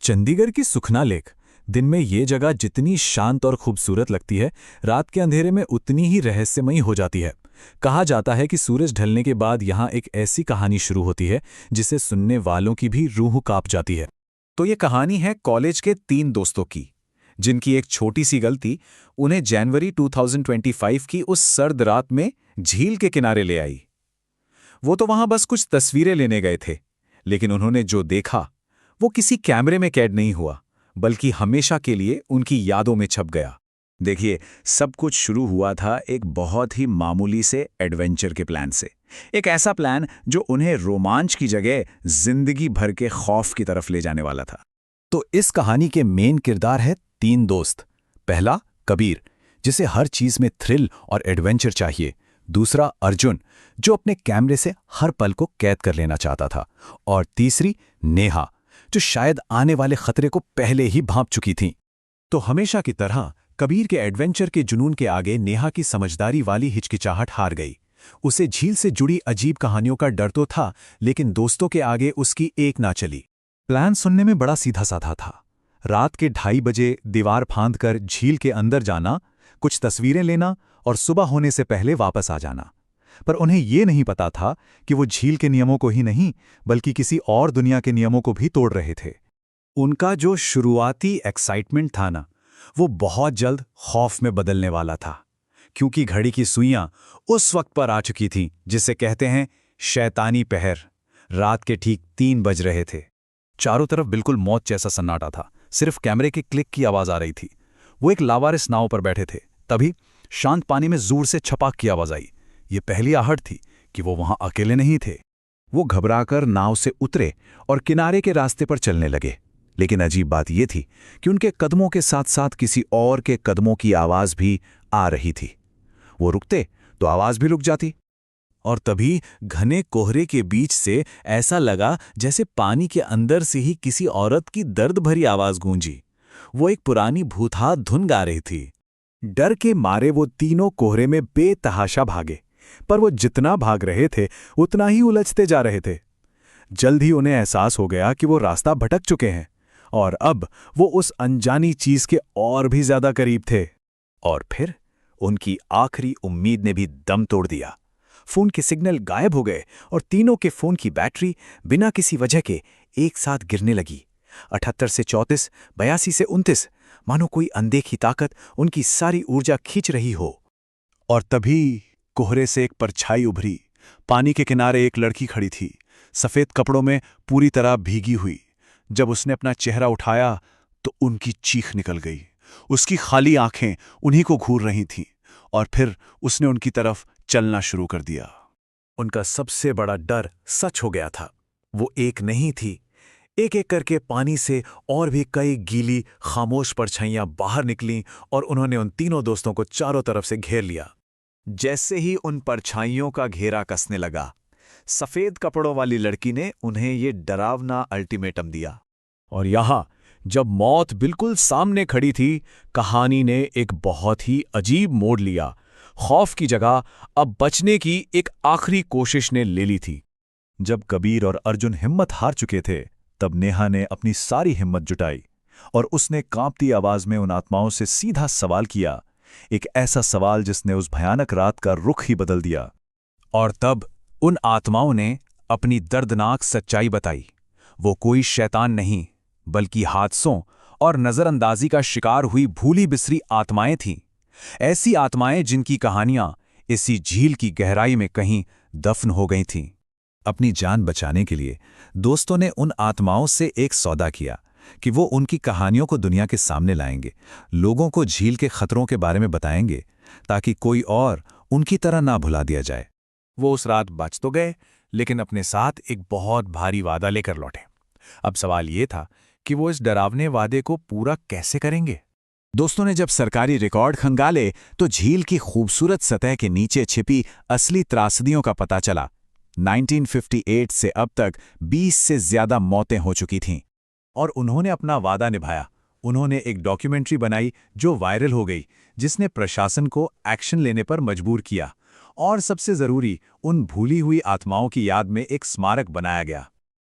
चंडीगढ़ की सुखना लेक। दिन में ये जगह जितनी शांत और खूबसूरत लगती है, रात के अंधेरे में उतनी ही रहस्यमयी हो जाती है। कहा जाता है कि सूरज ढलने के बाद यहाँ एक ऐसी कहानी शुरू होती है जिसे सुनने वालों की भी रूह कांप जाती है। तो ये कहानी है कॉलेज के 3 दोस्तों की, जिनकी एक छोटी सी गलती उन्हें जनवरी 2025 की उस सर्द रात में झील के किनारे ले आई। वो तो वहां बस कुछ तस्वीरें लेने गए थे, लेकिन उन्होंने जो देखा वो किसी कैमरे में कैद नहीं हुआ, बल्कि हमेशा के लिए उनकी यादों में छप गया। देखिए, सब कुछ शुरू हुआ था एक बहुत ही मामूली से एडवेंचर के प्लान से। एक ऐसा प्लान जो उन्हें रोमांच की जगह जिंदगी भर के खौफ की तरफ ले जाने वाला था। तो इस कहानी के मेन किरदार है 3 दोस्त। पहला कबीर, जिसे हर चीज में थ्रिल और एडवेंचर चाहिए। दूसरा अर्जुन, जो अपने कैमरे से हर पल को कैद कर लेना चाहता था। और तीसरी नेहा, जो शायद आने वाले खतरे को पहले ही भांप चुकी थी। तो हमेशा की तरह कबीर के एडवेंचर के जुनून के आगे नेहा की समझदारी वाली हिचकिचाहट हार गई। उसे झील से जुड़ी अजीब कहानियों का डर तो था, लेकिन दोस्तों के आगे उसकी एक ना चली। प्लान सुनने में बड़ा सीधा साधा था। रात के 2:30 बजे दीवार फांदकर झील के अंदर जाना, कुछ तस्वीरें लेना और सुबह होने से पहले वापस आ जाना। पर उन्हें ये नहीं पता था कि वो झील के नियमों को ही नहीं, बल्कि किसी और दुनिया के नियमों को भी तोड़ रहे थे। उनका जो शुरुआती एक्साइटमेंट था ना, वो बहुत जल्द खौफ में बदलने वाला था, क्योंकि घड़ी की सुइयां उस वक्त पर आ चुकी थीं जिसे कहते हैं शैतानी पहर। रात के ठीक 3 बज रहे थे। चारों तरफ बिल्कुल मौत जैसा सन्नाटा था। सिर्फ कैमरे के क्लिक की आवाज आ रही थी। वो एक लावारिस नाव पर बैठे थे। तभी शांत पानी में जोर से छपाक की आवाज आई। ये पहली आहट थी कि वो वहां अकेले नहीं थे। वो घबराकर नाव से उतरे और किनारे के रास्ते पर चलने लगे। लेकिन अजीब बात यह थी कि उनके कदमों के साथ साथ किसी और के कदमों की आवाज भी आ रही थी। वो रुकते तो आवाज भी रुक जाती। और तभी घने कोहरे के बीच से ऐसा लगा जैसे पानी के अंदर से ही किसी औरत की दर्द भरी आवाज गूंजी। वो एक पुरानी भूतहात धुन गा रही थी। डर के मारे वो तीनों कोहरे में बेतहाशा भागे, पर वो जितना भाग रहे थे उतना ही उलझते जा रहे थे। जल्द ही उन्हें एहसास हो गया कि वो रास्ता भटक चुके हैं और अब वो उस अनजानी चीज के और भी ज्यादा करीब थे। और फिर उनकी आखिरी उम्मीद ने भी दम तोड़ दिया। फोन के सिग्नल गायब हो गए और तीनों के फोन की बैटरी बिना किसी वजह के एक साथ गिरने लगी। 78 से 34, 82 से 29, मानो कोई अनदेखी ताकत उनकी सारी ऊर्जा खींच रही हो। और तभी कोहरे से एक परछाई उभरी। पानी के किनारे एक लड़की खड़ी थी, सफेद कपड़ों में पूरी तरह भीगी हुई। जब उसने अपना चेहरा उठाया तो उनकी चीख निकल गई। उसकी खाली आंखें उन्हीं को घूर रही थीं और फिर उसने उनकी तरफ चलना शुरू कर दिया। उनका सबसे बड़ा डर सच हो गया था। वो एक नहीं थी। एक एक करके पानी से और भी कई गीली खामोश परछाइयां बाहर निकलीं और उन्होंने उन तीनों दोस्तों को चारों तरफ से घेर लिया। जैसे ही उन परछाइयों का घेरा कसने लगा, सफेद कपड़ों वाली लड़की ने उन्हें ये डरावना अल्टीमेटम दिया। और यहां जब मौत बिल्कुल सामने खड़ी थी, कहानी ने एक बहुत ही अजीब मोड़ लिया। खौफ की जगह अब बचने की एक आखिरी कोशिश ने ले ली थी। जब कबीर और अर्जुन हिम्मत हार चुके थे, तब नेहा ने अपनी सारी हिम्मत जुटाई और उसने कांपती आवाज में उन आत्माओं से सीधा सवाल किया। एक ऐसा सवाल जिसने उस भयानक रात का रुख ही बदल दिया। और तब उन आत्माओं ने अपनी दर्दनाक सच्चाई बताई। वो कोई शैतान नहीं, बल्कि हादसों और नजरअंदाजी का शिकार हुई भूली बिसरी आत्माएं थीं। ऐसी आत्माएं जिनकी कहानियां इसी झील की गहराई में कहीं दफन हो गई थीं। अपनी जान बचाने के लिए दोस्तों ने उन आत्माओं से एक सौदा किया कि वो उनकी कहानियों को दुनिया के सामने लाएंगे, लोगों को झील के खतरों के बारे में बताएंगे, ताकि कोई और उनकी तरह ना भुला दिया जाए। वो उस रात बच तो गए, लेकिन अपने साथ एक बहुत भारी वादा लेकर लौटे। अब सवाल ये था कि वो इस डरावने वादे को पूरा कैसे करेंगे। दोस्तों ने जब सरकारी रिकॉर्ड खंगाले तो झील की खूबसूरत सतह के नीचे छिपी असली त्रासदियों का पता चला। 1958 से अब तक 20 से ज्यादा मौतें हो चुकी थीं और उन्होंने अपना वादा निभाया। उन्होंने एक डॉक्यूमेंट्री बनाई जो वायरल हो गई, जिसने प्रशासन को एक्शन लेने पर मजबूर किया और सबसे जरूरी, उन भूली हुई आत्माओं की याद में एक स्मारक बनाया गया।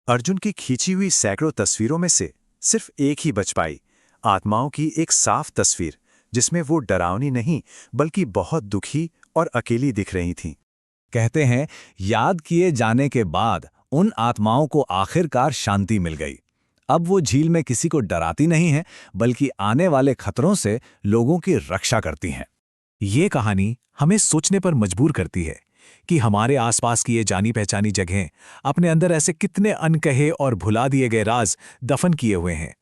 अर्जुन की खींची हुई सैकड़ों तस्वीरों में से सिर्फ एक ही बच पाई, आत्माओं की एक साफ तस्वीर, जिसमें वो डरावनी नहीं बल्कि बहुत दुखी और अकेली दिख रही थीं। कहते हैं, याद किए जाने के बाद उन आत्माओं को आखिरकार शांति मिल गई। अब वो झील में किसी को डराती नहीं है, बल्कि आने वाले खतरों से लोगों की रक्षा करती हैं। ये कहानी हमें सोचने पर मजबूर करती है कि हमारे आसपास की ये जानी पहचानी जगहें अपने अंदर ऐसे कितने अनकहे और भुला दिए गए राज दफन किए हुए हैं।